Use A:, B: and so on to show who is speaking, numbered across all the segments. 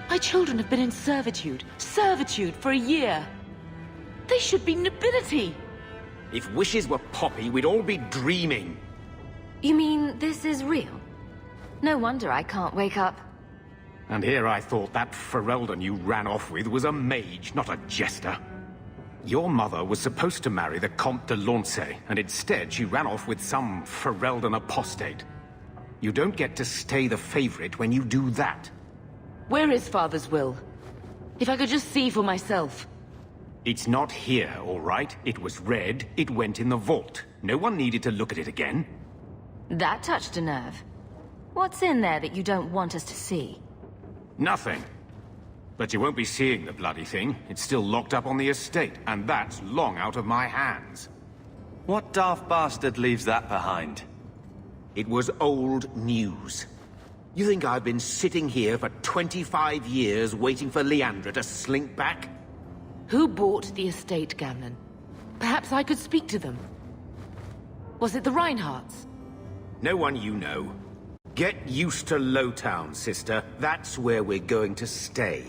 A: My children have been in servitude for a year. They should be nobility.
B: If wishes were poppy, we'd all be dreaming.
C: You mean this is real? No wonder I can't wake up.
B: And here I thought that Ferelden you ran off with was a mage, not a jester. Your mother was supposed to marry the Comte de Launcey, and instead she ran off with some Ferelden apostate. You don't get to stay the favorite when you do that.
A: Where is Father's will? If I could just see for myself.
B: It's not here, all right? It was read, it went in the vault. No one needed to look at it again.
C: That touched a nerve. What's in there that you don't want us to see?
B: Nothing. But you won't be seeing the bloody thing. It's still locked up on the estate, and that's long out of my hands.
D: What daft bastard leaves that behind?
B: It was old news. You think I've been sitting here for 25 years waiting for Leandra to slink back?
A: Who bought the estate, Gamlen? Perhaps I could speak to them. Was it the Reinhardts?
B: No one you know. Get used to Lowtown, sister. That's where we're going to stay.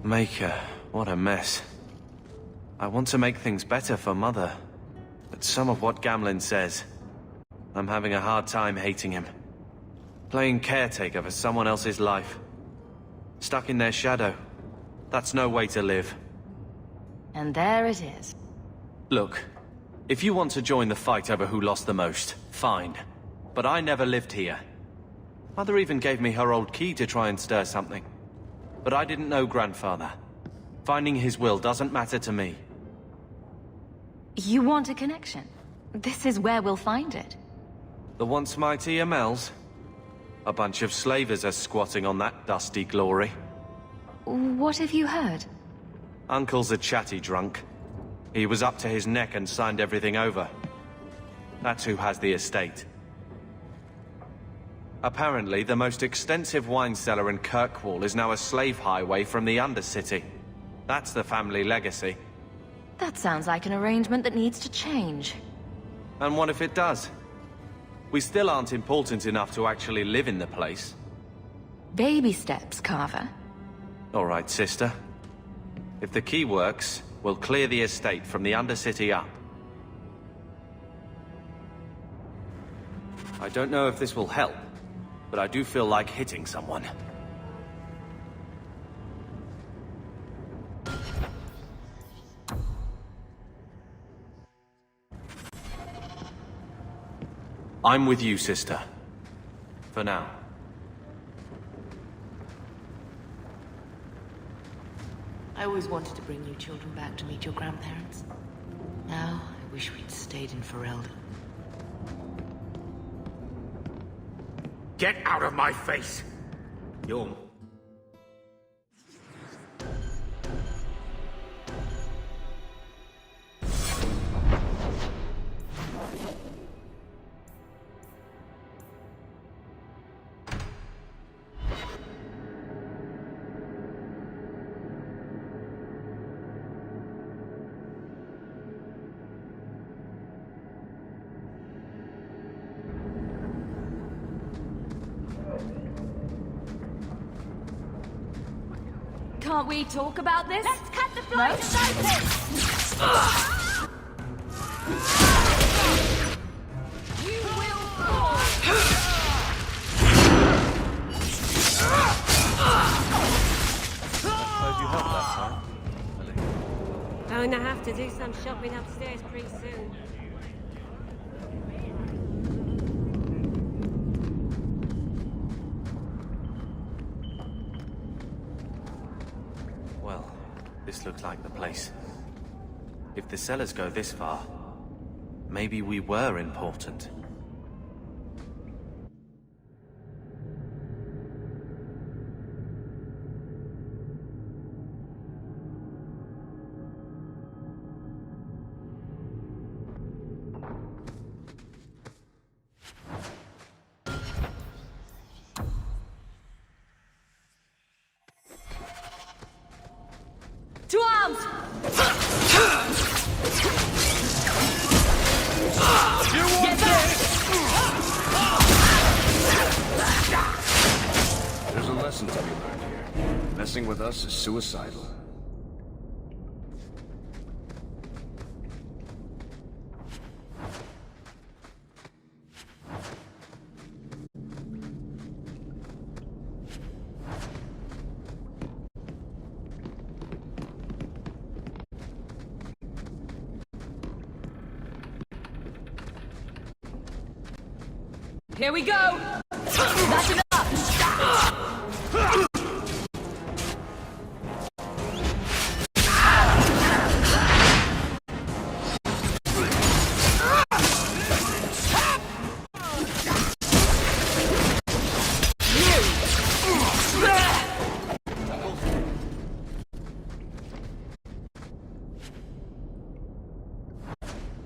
D: Maker, what a mess. I want to make things better for Mother, but some of what Gamlen says, I'm having a hard time hating him. Playing caretaker for someone else's life. Stuck in their shadow. That's no way to live.
C: And there it is.
D: Look, if you want to join the fight over who lost the most, fine. But I never lived here. Mother even gave me her old key to try and stir something. But I didn't know Grandfather. Finding his will doesn't matter to me.
C: You want a connection? This is where we'll find it.
D: The once mighty Amels? A bunch of slavers are squatting on that dusty glory.
C: What have you heard?
D: Uncle's a chatty drunk. He was up to his neck and signed everything over. That's who has the estate. Apparently, the most extensive wine cellar in Kirkwall is now a slave highway from the Undercity. That's the family legacy.
C: That sounds like an arrangement that needs to change.
D: And what if it does? We still aren't important enough to actually live in the place.
C: Baby steps, Carver.
D: All right, sister. If the key works, we'll clear the estate from the Undercity up. I don't know if this will help, but I do feel like hitting someone. I'm with you, sister. For now.
A: I always wanted to bring you children back to meet your grandparents. Now, I wish we'd stayed in Ferelden.
B: Get out of my face! You're...
C: Can't we talk about this?
E: Let's cut the flies open! You will fall!
D: Suppose you helped that time.
E: I'm gonna have to do some shopping upstairs pretty soon.
D: Well, this looks like the place. If the cellars go this far, maybe we were important.
F: lessons have you learned here? Messing with us is suicidal.
C: Here we go! That's enough!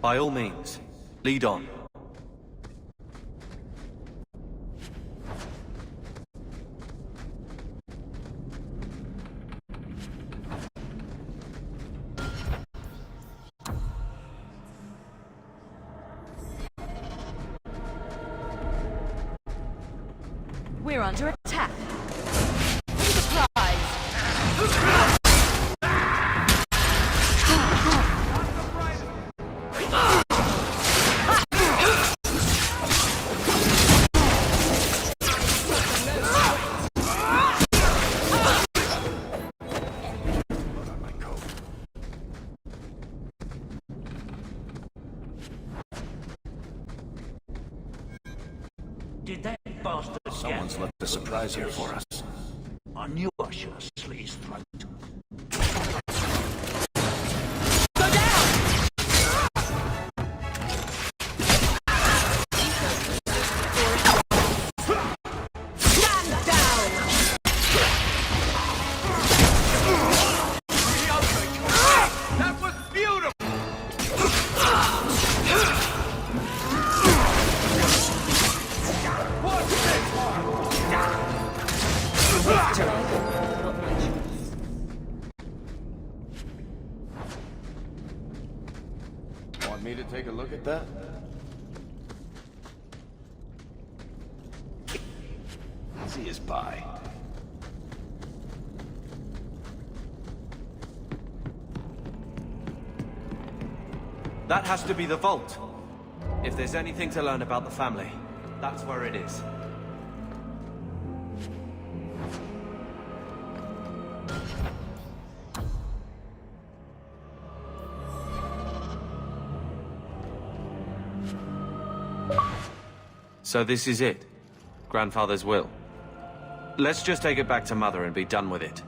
D: By all means, lead on.
C: We're under attack. Surprise!
G: Did that bastard
F: Someone's left a surprise here for us.
G: I knew I should have slit his throat.
C: Go down! Stand down!
B: That was beautiful!
F: Want me to take a look at that? Easy as pie.
D: That has to be the vault. If there's anything to learn about the family, that's where it is. So this is it? Grandfather's will? Let's just take it back to Mother and be done with it.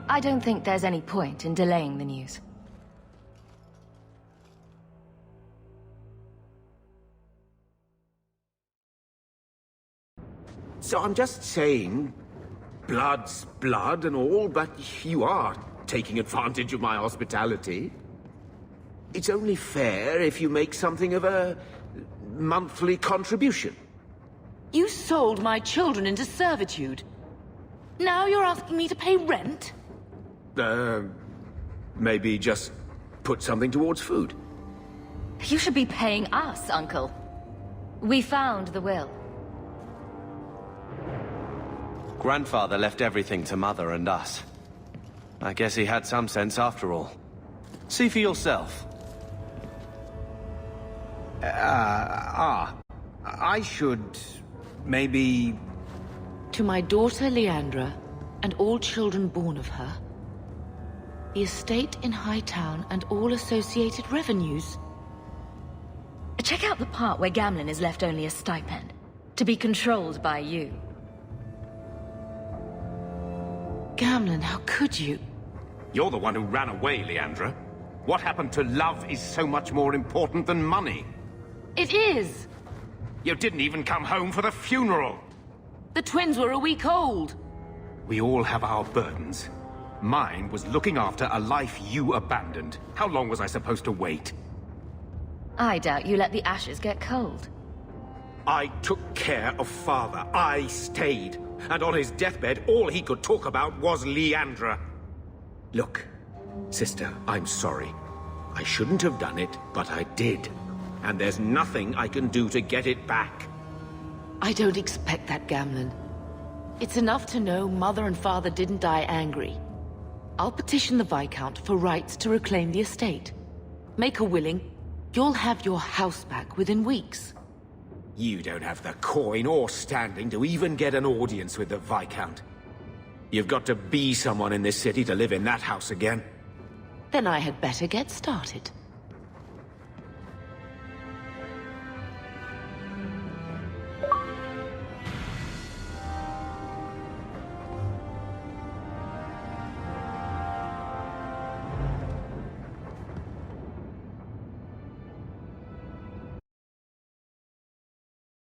C: I don't think there's any point in delaying the news.
B: So I'm just saying, blood's blood and all, but you are taking advantage of my hospitality. It's only fair if you make something of a monthly contribution.
A: You sold my children into servitude. Now you're asking me to pay rent?
B: Maybe just put something towards food.
C: You should be paying us, Uncle. We found the will.
D: Grandfather left everything to Mother and us. I guess he had some sense after all. See for yourself.
B: I should maybe...
A: To my daughter Leandra, and all children born of her, the estate in Hightown and all associated revenues.
C: Check out the part where Gamlen is left only a stipend, to be controlled by you.
A: Gamlen, how could you?
B: You're the one who ran away, Leandra. What happened to love is so much more important than money.
A: It is!
B: You didn't even come home for the funeral.
A: The twins were a week old.
B: We all have our burdens. Mine was looking after a life you abandoned. How long was I supposed to wait?
C: I doubt you let the ashes get cold.
B: I took care of Father. I stayed. And on his deathbed, all he could talk about was Leandra. Look, sister, I'm sorry. I shouldn't have done it, but I did. And there's nothing I can do to get it back.
A: I don't expect that, Gamlen. It's enough to know Mother and Father didn't die angry. I'll petition the Viscount for rights to reclaim the estate. Make her willing, you'll have your house back within weeks.
B: You don't have the coin or standing to even get an audience with the Viscount. You've got to be someone in this city to live in that house again.
A: Then I had better get started.